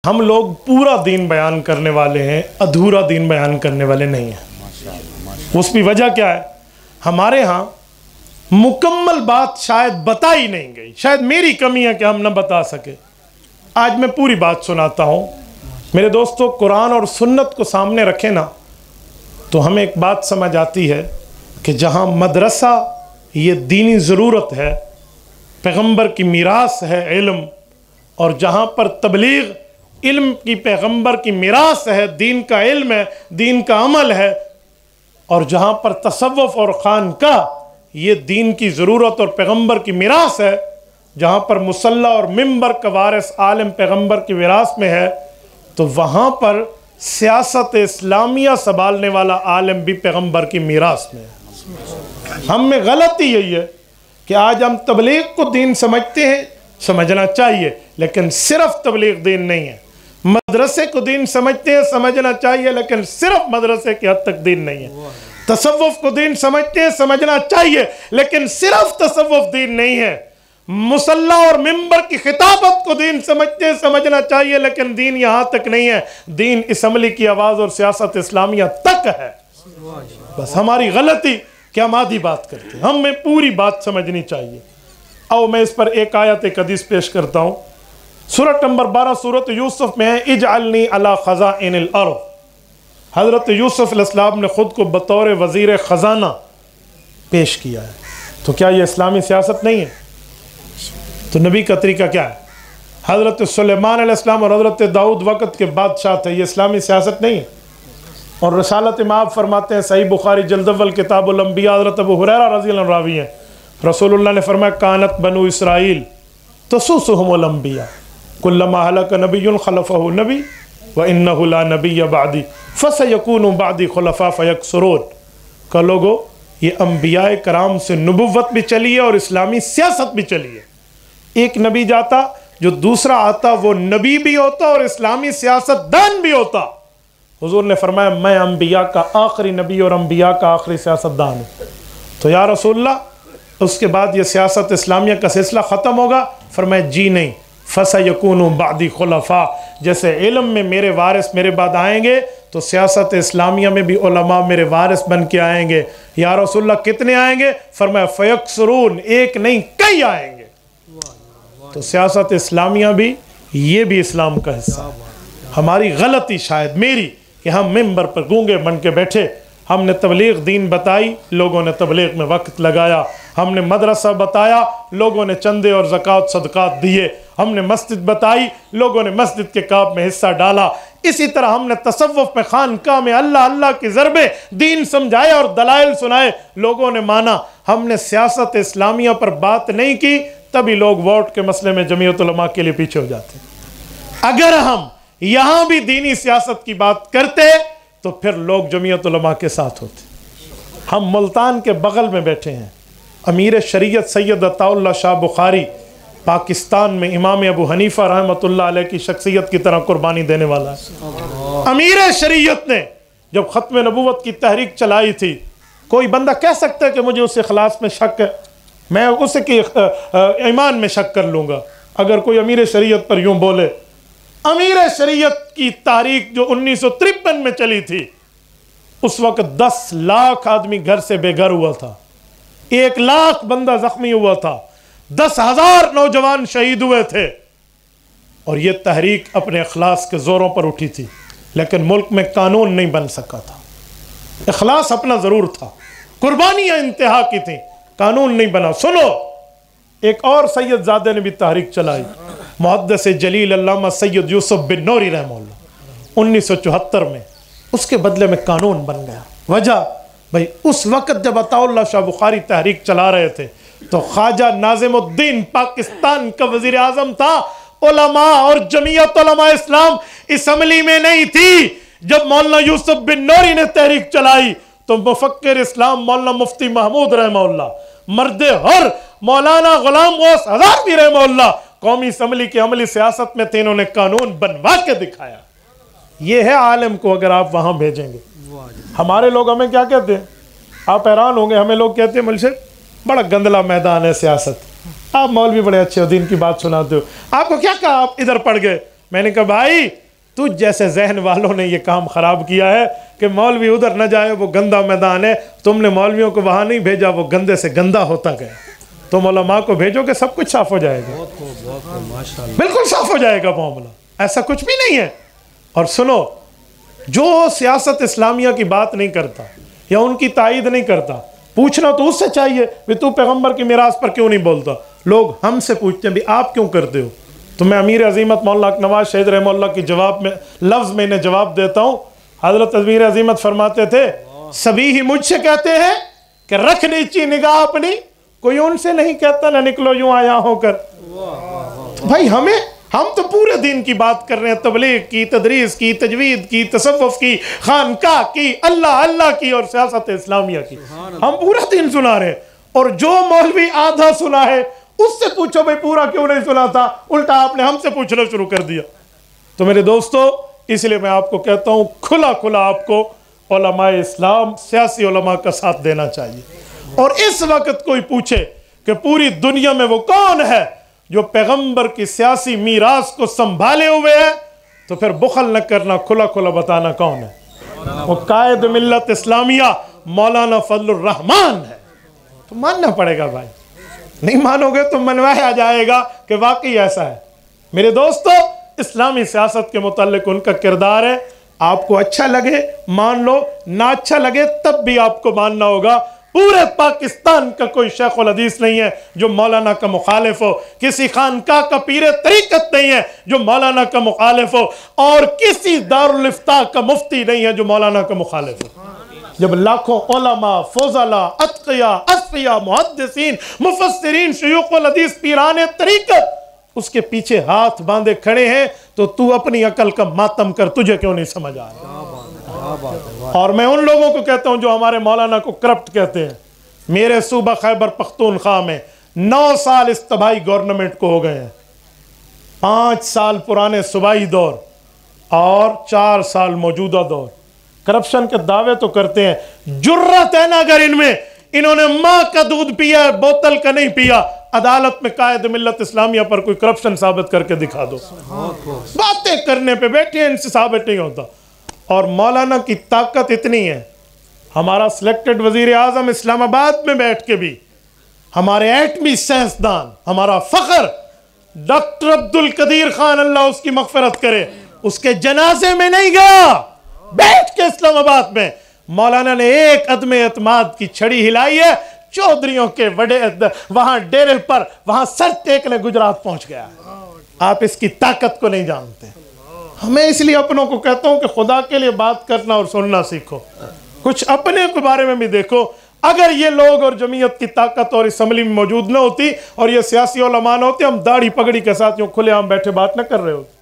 हम लोग पूरा दीन बयान करने वाले हैं, अधूरा दीन बयान करने वाले नहीं हैं। उसकी वजह क्या है? हमारे यहाँ मुकम्मल बात शायद बताई नहीं गई। शायद मेरी कमी है कि हम न बता सके। आज मैं पूरी बात सुनाता हूँ। मेरे दोस्तों, कुरान और सुन्नत को सामने रखें ना तो हमें एक बात समझ आती है कि जहाँ मदरसा ये दीनी ज़रूरत है, पैगंबर की मीरास है इल्म, और जहाँ पर तबलीग इल्म की पैगंबर की मीरास है, दीन का इल्म है, दीन का अमल है, और जहाँ पर तसव्वुफ़ और खानका ये दीन की ज़रूरत और पैगंबर की मीरास है, जहाँ पर मुसल्ला और मिंबर का वारिस आलिम पैगंबर की विरास में है, तो वहाँ पर सियासत इस्लामिया संभालने वाला आलिम भी पैगंबर की मीरास में है। हम में गलती यही है कि आज हम तबलीग को दीन समझते हैं, समझना चाहिए, लेकिन सिर्फ तबलीग दीन नहीं है। मदरसे को दीन समझते हैं, समझना चाहिए, लेकिन सिर्फ मदरसे की हद तक दीन नहीं है। तसव्वुफ़ को दीन समझते हैं, समझना चाहिए, लेकिन सिर्फ तसव्वुफ़ दीन नहीं है। मुसल्ला और मिंबर की खिताबत को दीन समझते हैं, समझना चाहिए, लेकिन दीन यहाँ तक नहीं है। दीन असम्बली की आवाज़ और सियासत इस्लामिया तक है। बस हमारी गलती कि हम आधी बात करते हैं, हमें पूरी बात समझनी चाहिए। आओ मैं इस पर एक आयत एक हदीस पेश करता हूँ। सूरत नंबर 12 सूरत यूसुफ में है, इजअलनी अला खज़ाइनिल अर्ज़। हज़रत यूसुफ अलैहिस्सलाम ने ख़ुद को बतौर वज़ीर ख़ज़ाना पेश किया है। तो क्या ये इस्लामी सियासत नहीं है? तो नबी का तरीका क्या है? हज़रत सुलेमान अलैहिस्सलाम और हज़रत दाऊद वक़्त के बादशाह थे, ये इस्लामी सियासत नहीं है? और रसालत में आप फरमाते हैं, सही बुखारी जल्द अव्वल किताबुल अंबिया, हज़रत अबू हुरैरा रज़ी अल्लाह अन्हु रावी हैं, रसूलुल्लाह ने फरमाया, कानत बनु इसराइल तसुसुहुमुल अंबिया कुल्लमा हलक नबियुन खलफहु नबी व इन्नहु ला नबिय्य बादी फसयकूनु बादी खुलफा फयकसुरून। का लोगो, ये अंबियाए कराम से नबुव्वत भी चली है और इस्लामी सियासत भी चली है। एक नबी जाता, जो दूसरा आता वो नबी भी होता और इस्लामी सियासतदान भी होता। हुजूर ने फरमाया, मैं अंबिया का आखिरी नबी और अंबिया का आखिरी सियासतदान हूँ। तो या रसूलल्लाह, उसके बाद ये सियासत इस्लामिया का सिलसिला ख़त्म होगा? फरमाया, जी नहीं, फसयकूनु बादी खुलफा। जैसे इल्म में मेरे वारिस मेरे बाद आएंगे, तो सियासत इस्लामिया में भी उलमा मेरे वारिस बन के आएंगे। या रसूलल्लाह, कितने आएंगे? फरमाया, फयकसुरून, एक नहीं कई आएंगे। तो सियासत इस्लामिया भी, ये भी इस्लाम का हिस्सा है। हमारी गलती शायद मेरी कि हम मिंबर पर गूंगे बन के बैठे। हमने तबलीग दीन बताई, लोगों ने तबलीग में वक्त लगाया। हमने मदरसा बताया, लोगों ने चंदे और ज़कात सदक़ात दिए। हमने मस्जिद बताई, लोगों ने मस्जिद के काम में हिस्सा डाला। इसी तरह हमने तसव्वुफ़ में, खानका में अल्लाह अल्लाह की ज़रबे दीन समझाए और दलाइल सुनाए, लोगों ने माना। हमने सियासत इस्लामिया पर बात नहीं की, तभी लोग वोट के मसले में जमीयत उलमा के लिए पीछे हो जाते। अगर हम यहाँ भी दीनी सियासत की बात करते तो फिर लोग जमीयत उलमा के साथ होते। हम मुल्तान के बगल में बैठे हैं। अमीर शरीयत सैयद अताउल्लाह शाह बुखारी, पाकिस्तान में इमाम अबू हनीफा रहमतुल्लाह अलैह की शख्सियत की तरह कुर्बानी देने वाला है। अमीर शरीयत ने जब ख़त्म नबूवत की तहरीक चलाई थी, कोई बंदा कह सकता है कि मुझे उस इखलास में शक है, मैं उसके ईमान में शक कर लूँगा अगर कोई अमीर शरीयत पर यूँ बोले। अमीर शरीयत की तारीख जो 1953 में चली थी, उस वक्त 10 लाख आदमी घर से बेघर हुआ था, 1 लाख बंदा जख्मी हुआ था, 10,000 नौजवान शहीद हुए थे। और ये तहरीक अपने इखलास के जोरों पर उठी थी, लेकिन मुल्क में कानून नहीं बन सका था। इखलास अपना ज़रूर था, कुर्बानियाँ इंतहा की थी, कानून नहीं बना। सुनो, एक और सैयद ज़ादे ने भी तहरीक चलाई, मुहद्दिस जलील अल्लामा सैयद यूसुफ बिन नूरी रहमतुल्लाह, 1974 में। उसके बदले में कानून बन गया। वजह भाई, उस वक़्त जब अताउल्लाह शाह बुखारी तहरीक चला रहे थे तो ख्वाजा नाज़िमुद्दीन पाकिस्तान का वज़ीर आज़म था। उलमा और जमीयत उलमा इस्लाम असम्बली में नहीं थी। जब मौलाना यूसुफ बिन नूरी ने तहरीक चलाई तो मुफक्किर इस्लाम मौलाना मुफ्ती महमूद रहमतुल्लाह, मर्दे हर मौलाना गुलाम गौस हज़ारवी रहमतुल्लाह कौमी असम्बली की अमली सियासत में थे। इन्होंने कानून बनवा के दिखाया। ये है आलिम को अगर आप वहाँ भेजेंगे। हमारे लोग हमें क्या कहते हैं? आप हैरान होंगे, हमें लोग कहते हैं, मुझसे बड़ा गंदला मैदान है सियासत, आप मौलवी बड़े अच्छे हो, दीन की बात सुनाते हो, आपको क्या कहा, आप इधर पड़ गए, मैंने कहा भाई तुझ जैसे जहन वालों ने ये काम खराब किया है कि मौलवी उधर न जाए, वो गंदा मैदान है, तुमने मौलवियों को वहां नहीं भेजा, वो गंदे से गंदा होता गया। तुम उलमा को भेजोगे सब कुछ साफ हो जाएगा, बिल्कुल साफ हो जाएगा मामला, ऐसा कुछ भी नहीं है। और सुनो, जो सियासत इस्लामिया की बात नहीं करता या उनकी तायीद नहीं करता, पूछना तो उससे चाहिए भी तू पैगंबर की मिरास पर क्यों नहीं बोलता। लोग हमसे पूछते हैं भी आप क्यों करते हो। तो मैं अमीर अजीमत मौलाना नवाज शहीद रहमतुल्लाह की जवाब में लफ्ज़ में इन्हें जवाब देता हूँ। हजरत अमीर अजीमत फरमाते थे, सभी ही मुझसे कहते हैं कि रख नीची निगाह अपनी, कोई उनसे नहीं कहता ना निकलो यूं आया होकर। तो भाई हम तो पूरे दिन की बात कर रहे हैं, तबलीग की, तदरीस की, तजवीद की, तसव्वुफ की, खानका की, अल्लाह अल्लाह की और सियासत इस्लामिया की, हम पूरा दिन सुना रहे हैं। और जो मौलवी आधा सुना है उससे पूछो भाई पूरा क्यों नहीं सुना था, उल्टा आपने हमसे पूछना शुरू कर दिया। तो मेरे दोस्तों, इसलिए मैं आपको कहता हूं खुला खुला आपको उलमाए इस्लाम, सियासी उलमा का साथ देना चाहिए। और इस वक्त कोई पूछे कि पूरी दुनिया में वो कौन है जो पैगंबर की सियासी मीरास को संभाले हुए है, तो फिर बुखल न करना, खुला खुला बताना कौन है। वो कायद मिल्लत इस्लामिया मौलाना फजलुर रहमान है। तो मानना पड़ेगा भाई, नहीं मानोगे तो मनवाया जाएगा कि वाकई ऐसा है। मेरे दोस्तों, इस्लामी सियासत के मुताल्लिक उनका किरदार है, आपको अच्छा लगे मान लो, ना अच्छा लगे तब भी आपको मानना होगा। पूरे पाकिस्तान का कोई शेखुल हदीस नहीं है जो मौलाना का मुखालिफ हो, किसी खानका का पीरे तरीकत नहीं है जो मौलाना का मुखालिफ हो, और किसी दारुल इफ्ता का मुफ्ती नहीं है जो मौलाना का मुखालिफ हो। जब लाखों उलमा, फुज़ला, अत्क़िया, अस्फ़िया, मुहद्दिसीन, मुफस्सिरीन, शुयूख़ुल हदीस, पीराने तरीकत उसके पीछे हाथ बांधे खड़े हैं, तो तू अपनी अकल का मातम कर, तुझे क्यों नहीं समझ आ रहा। और मैं उन लोगों को कहता हूं जो हमारे मौलाना को करप्ट कहते हैं। मेरे सूबा खैबर पख्तूनख्वा में 9 साल इस तबाही गवर्नमेंट को हो गए हैं, 5 साल पुराने सूबाई दौर और 4 साल मौजूदा दौर। करप्शन के दावे तो करते हैं, जुर्रत है ना अगर इनमें, इन्होंने मां का दूध पिया है, बोतल का नहीं पिया, अदालत में कायद मिल्लत इस्लामिया पर कोई करप्शन साबित करके दिखा दो। बातें करने पे बैठे हैं, इनसे साबित नहीं होता। और मौलाना की ताकत इतनी है, हमारा सिलेक्टेड वजीर आजम इस्लामाबाद में बैठ के भी हमारे एटमी साइंसदान, हमारा फख्र डॉक्टर अब्दुल कदीर खान, अल्लाह उसकी मगफिरत करे, उसके जनाजे में नहीं गया। बैठ के इस्लामाबाद में मौलाना ने एक अदम एतमाद की छड़ी हिलाई है, चौधरियों के बड़े वहां डेरे पर, वहां सर टेकने गुजरात पहुंच गया। आप इसकी ताकत को नहीं जानते। हमें इसलिए अपनों को कहता हूं कि खुदा के लिए बात करना और सुनना सीखो, कुछ अपने के बारे में भी देखो। अगर ये लोग और जमीयत की ताकत और असम्बली में मौजूद न होती और ये सियासी उलमा न होते, हम दाढ़ी पगड़ी के साथ यूं खुलेआम बैठे बात न कर रहे होते।